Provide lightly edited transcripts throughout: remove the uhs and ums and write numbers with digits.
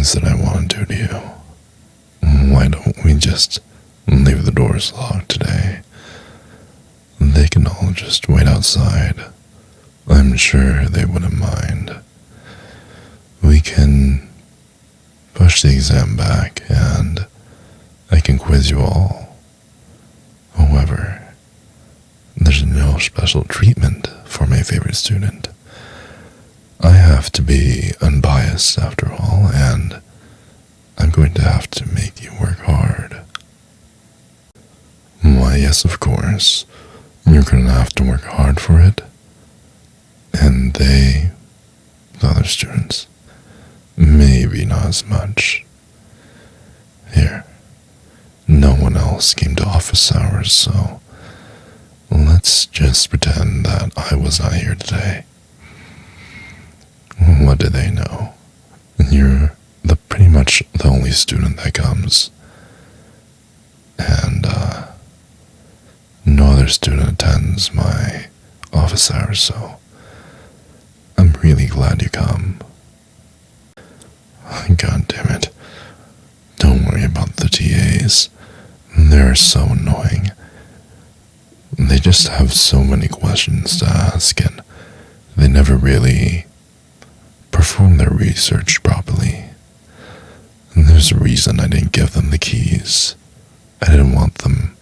things that I want to do to you. Why don't we just leave the doors locked today? They can all just wait outside. I'm sure they wouldn't mind. We can push the exam back and I can quiz you all. However, there's no special treatment for my favorite student. I have to be unbiased after all, and I'm going to have to make you work hard. Why, yes, of course. You're going to have to work hard for it. And the other students, maybe not as much. Here, no one else came to office hours, so let's just pretend that I was not here today. What do they know? You're pretty much the only student that comes. And, no other student attends my office hours, so I'm really glad you come. God damn it. Don't worry about the TAs. They're so annoying. They just have so many questions to ask, and they never really perform their research properly. And there's a reason I didn't give them the keys. I didn't want them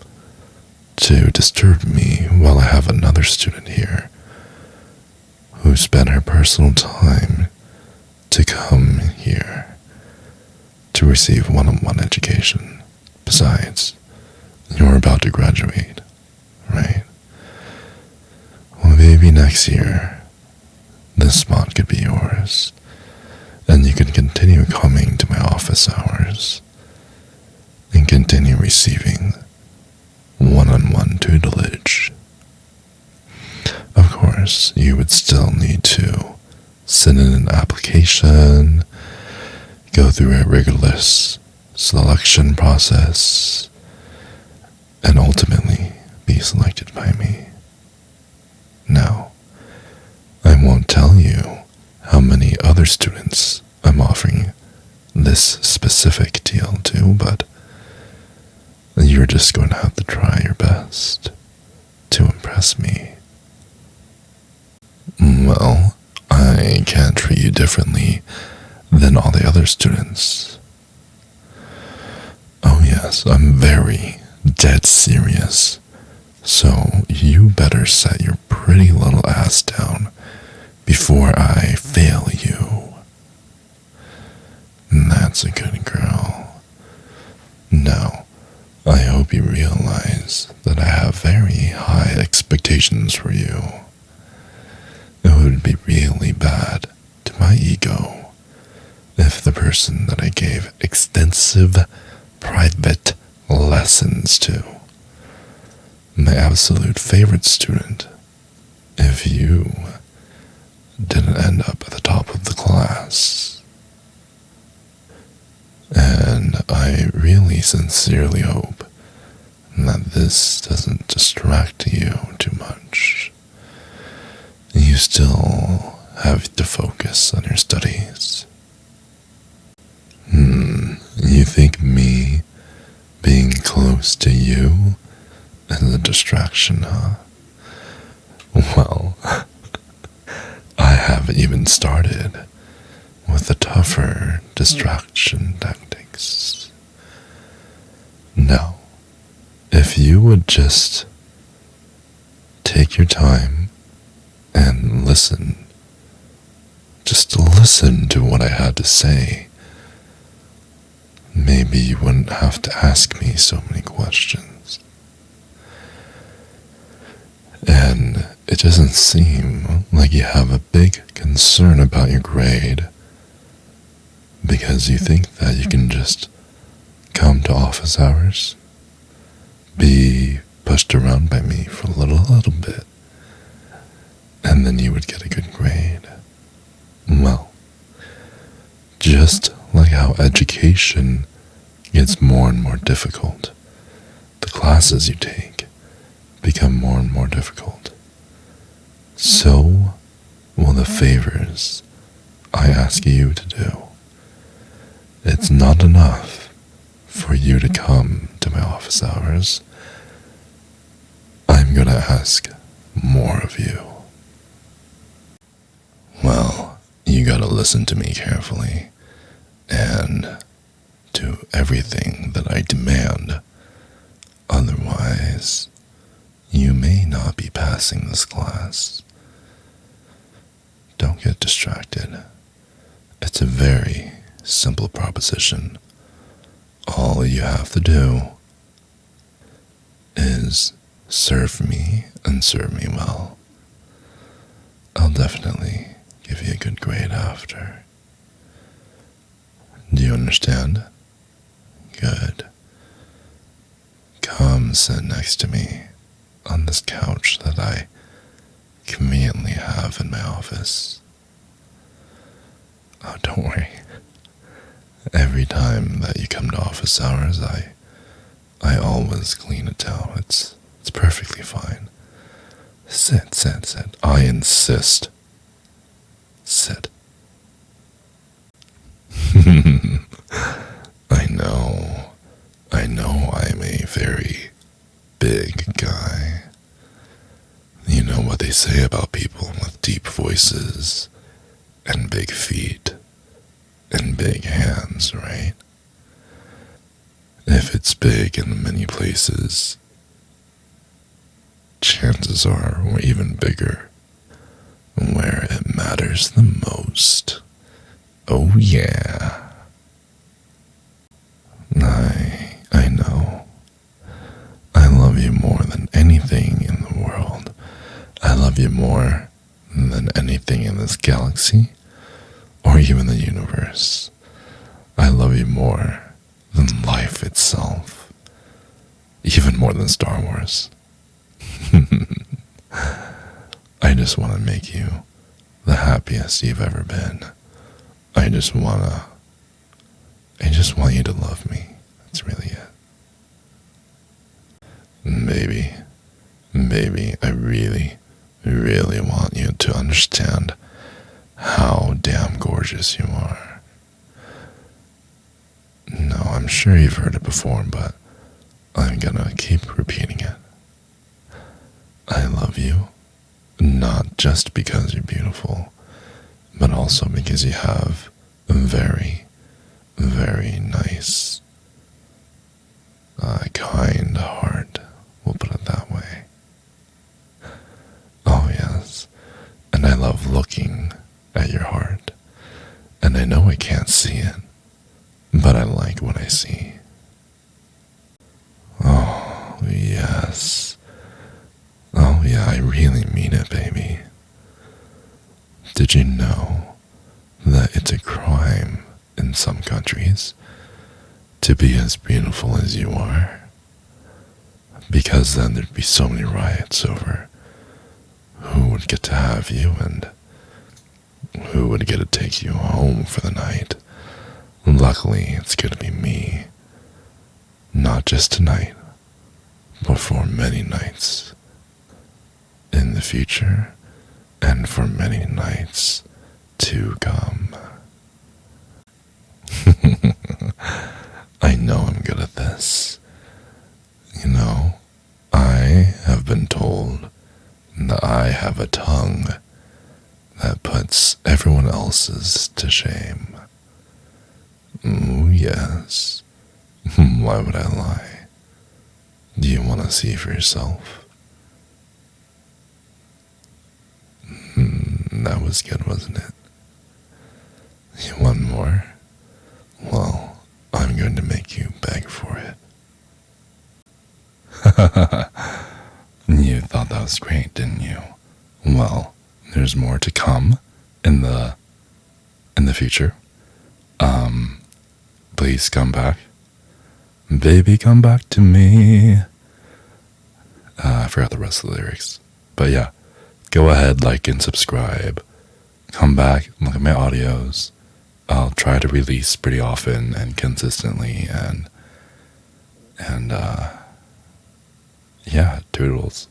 to disturb me while I have another student here who spent her personal time to come here to receive one-on-one education. Besides, you're about to graduate, right? Well, maybe next year, this spot could be yours, and you can continue coming to my office hours and continue receiving one-on-one tutelage. Of course, you would still need to send in an application, go through a rigorous selection process, and ultimately be selected by me. Now, I won't tell you how many other students I'm offering this specific deal to, but you're just going to have to try your best to impress me. Well, I can't treat you differently than all the other students. Oh yes, I'm very dead serious. So you better set your pretty little ass down before I fail you. That's a good girl. Now, I hope you realize that I have very high expectations for you. It would be really bad to my ego if the person that I gave extensive private lessons to, my absolute favorite student, if you didn't end up at the top of the class. And I really sincerely hope that this doesn't distract you too much. You still have to focus on your studies. You think me being close to you is a distraction, huh? Well, I haven't even started with the tougher distraction tactics. Now, if you would just take your time and listen, just listen to what I had to say, maybe you wouldn't have to ask me so many questions. And it doesn't seem like you have a big concern about your grade, because you think that you can just come to office hours, be pushed around by me for a little bit, and then you would get a good grade. Well, just like how education gets more and more difficult, the classes you take become more and more difficult. So will the favors I ask you to do. not enough for you to come to my office hours. I'm gonna ask more of you. Well, you gotta listen to me carefully and do everything that I demand. Otherwise, you may not be passing this class. Don't get distracted. It's a very simple proposition. All you have to do is serve me and serve me well. I'll definitely give you a good grade after. Do you understand? Good. Come sit next to me on this couch that I conveniently have in my office. Oh, don't worry. Every time that you come to office hours, I always clean it down. It's perfectly fine. Sit. I insist. Sit. I know I'm a very big guy. You know what they say about people with deep voices and big feet and big hands, right? If it's big in many places, chances are we're even bigger where it matters the most. Oh yeah. I know. I love you more than anything in the world. I love you more than anything in this galaxy or even the universe. I love you more than life itself. Even more than Star Wars. I just want to make you the happiest you've ever been. I just want you to love me. That's really it. Baby, I really, really want you to understand how damn gorgeous you are. No, I'm sure you've heard it before, but I'm gonna keep repeating it. I love you, not just because you're beautiful, but also because you have a very, very nice, kind heart. We'll put it that way. Oh yes, and I love looking at your heart, and I know I can't see it, but I like what I see. Oh yes. Oh yeah, I really mean it, baby. Did you know that it's a crime in some countries to be as beautiful as you are? Because then there'd be so many riots over who would get to have you and who would get to take you home for the night. Luckily, it's gonna be me. Not just tonight, but for many nights in the future and for many nights to come. I know I'm good at this. You know, I have been told that I have a tongue that puts everyone else's to shame. Ooh, yes. Why would I lie? Do you want to see for yourself? That was good, wasn't it? You want more? Well, I'm going to make you beg for it. You thought that was great, didn't you? Well, there's more to come in the future. Please come back. Baby, come back to me. I forgot the rest of the lyrics. But yeah, go ahead, like and subscribe. Come back, look at my audios. I'll try to release pretty often and consistently, and yeah, toodles.